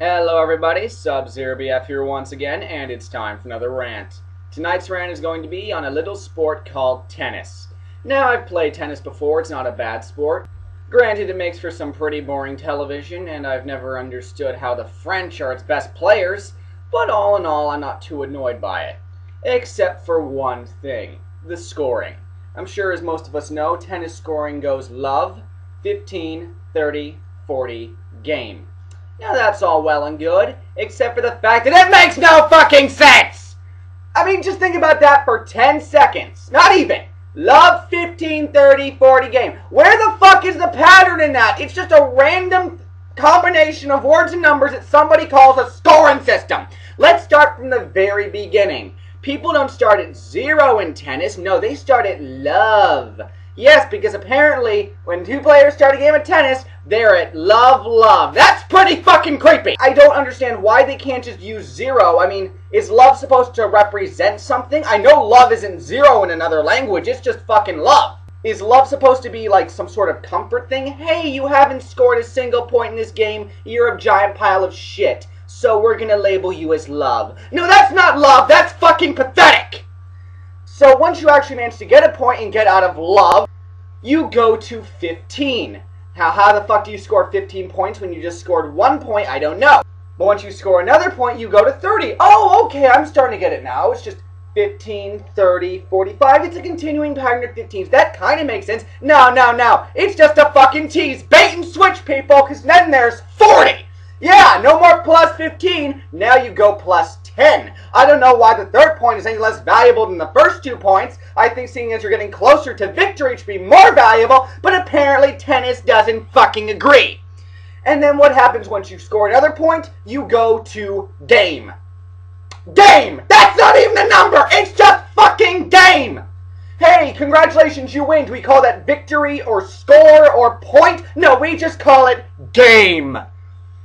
Hello everybody, Subzerobf here once again, and it's time for another rant. Tonight's rant is going to be on a little sport called tennis. Now, I've played tennis before, it's not a bad sport. Granted, it makes for some pretty boring television, and I've never understood how the French are its best players, but all in all, I'm not too annoyed by it. Except for one thing, the scoring. I'm sure as most of us know, tennis scoring goes love, 15, 30, 40, game. Now that's all well and good, except for the fact that it makes no fucking sense! I mean, just think about that for 10 seconds. Not even. Love, 15, 30, 40, game. Where the fuck is the pattern in that? It's just a random combination of words and numbers that somebody calls a scoring system. Let's start from the very beginning. People don't start at 0 in tennis. No, they start at love. Yes, because apparently, when two players start a game of tennis, they're at love. That's pretty fucking creepy! I don't understand why they can't just use 0. I mean, is love supposed to represent something? I know love isn't 0 in another language, it's just fucking love. Is love supposed to be like some sort of comfort thing? Hey, you haven't scored a single point in this game, you're a giant pile of shit, so we're gonna label you as love. No, that's not love, that's fucking pathetic! So once you actually manage to get a point and get out of love, you go to 15. How the fuck do you score 15 points when you just scored 1 point? I don't know. But once you score another point, you go to 30. Oh, okay, I'm starting to get it now. It's just 15, 30, 45. It's a continuing pattern of 15s. That kind of makes sense. No. It's just a fucking tease. Bait and switch, people, because then there's 40. Yeah, no more plus 15. Now you go plus 10. I don't know why the third point is any less valuable than the first 2 points. I think seeing as you're getting closer to victory, it should be more valuable, but apparently tennis doesn't fucking agree. And then what happens once you score another point? You go to game. Game! That's not even a number! It's just fucking game! Hey, congratulations, you win. Do we call that victory or score or point? No, we just call it game.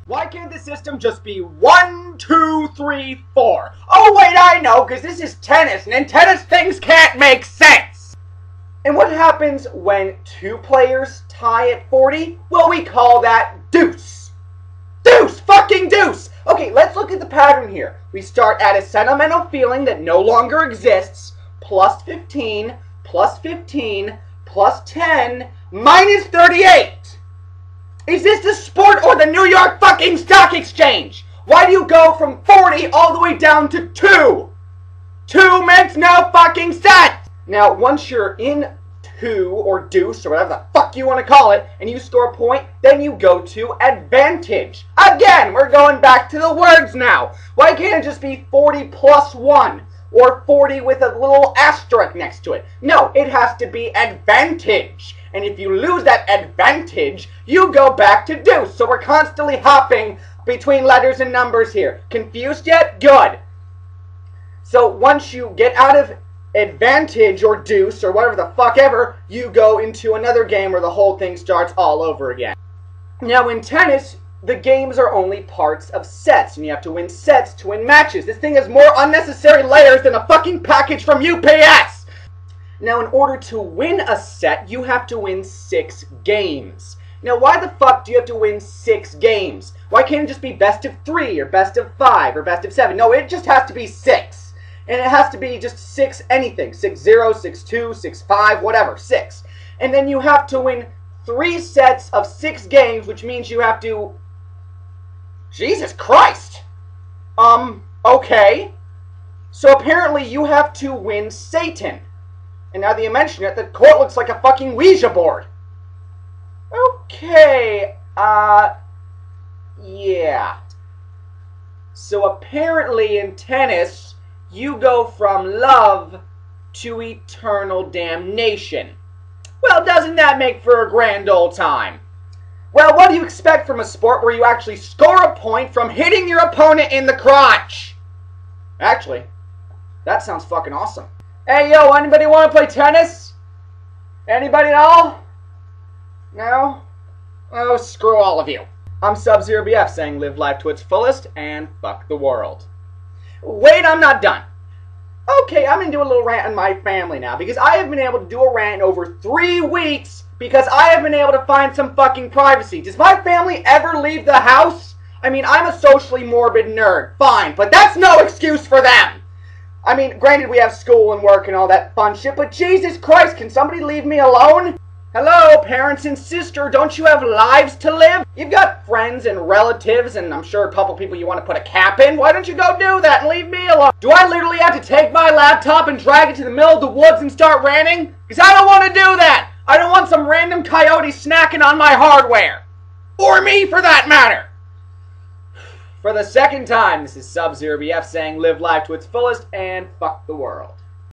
Why can't the system just be 1, 2, 3, 4? Oh wait, I know, because this is tennis, and in tennis things can't make sense! And what happens when 2 players tie at 40? Well, we call that deuce. Deuce! Fucking deuce! Okay, let's look at the pattern here. We start at a sentimental feeling that no longer exists, plus 15, plus 15, plus 10, minus 38! Is this the sport or the New York fucking Stock Exchange? Why do you go from 40 all the way down to 2? 2 makes no fucking sense! Now, once you're in 2, or deuce, or whatever the fuck you want to call it, and you score a point, then you go to advantage. Again, we're going back to the words now. Why can't it just be 40 plus 1? Or 40 with a little asterisk next to it? No, it has to be advantage. And if you lose that advantage, you go back to deuce. So we're constantly hopping between letters and numbers here. Confused yet? Good. So once you get out of advantage or deuce or whatever the fuck ever, you go into another game where the whole thing starts all over again. Now in tennis, the games are only parts of sets, and you have to win sets to win matches. This thing has more unnecessary layers than a fucking package from UPS! Now, in order to win a set, you have to win 6 games. Now, why the fuck do you have to win 6 games? Why can't it just be best of 3, or best of 5, or best of 7? No, it just has to be 6. And it has to be just 6 anything. 6-0, 6-2, 6-5, whatever, 6. And then you have to win 3 sets of 6 games, which means you have to... Jesus Christ! Okay. So apparently you have to win Satan. And now that you mention it, the court looks like a fucking Ouija board. Okay, yeah. So apparently in tennis, you go from love to eternal damnation. Well, doesn't that make for a grand old time? Well, what do you expect from a sport where you actually score a point from hitting your opponent in the crotch? Actually, that sounds fucking awesome. Hey, yo, anybody want to play tennis? Anybody at all? No? Oh, screw all of you. I'm Subzerobf saying live life to its fullest and fuck the world. Wait, I'm not done. Okay, I'm going to do a little rant on my family now, because I have been able to do a rant in over 3 weeks because I have been able to find some fucking privacy. Does my family ever leave the house? I mean, I'm a socially morbid nerd, fine, but that's no excuse for them! I mean, granted we have school and work and all that fun shit, but Jesus Christ, can somebody leave me alone? Hello, parents and sister, don't you have lives to live? You've got friends and relatives, and I'm sure a couple people you want to put a cap in. Why don't you go do that and leave me alone? Do I literally have to take my laptop and drag it to the middle of the woods and start ranting? Because I don't want to do that! I don't want some random coyote snacking on my hardware. Or me, for that matter! For the second time, this is Subzerobf saying live life to its fullest and fuck the world.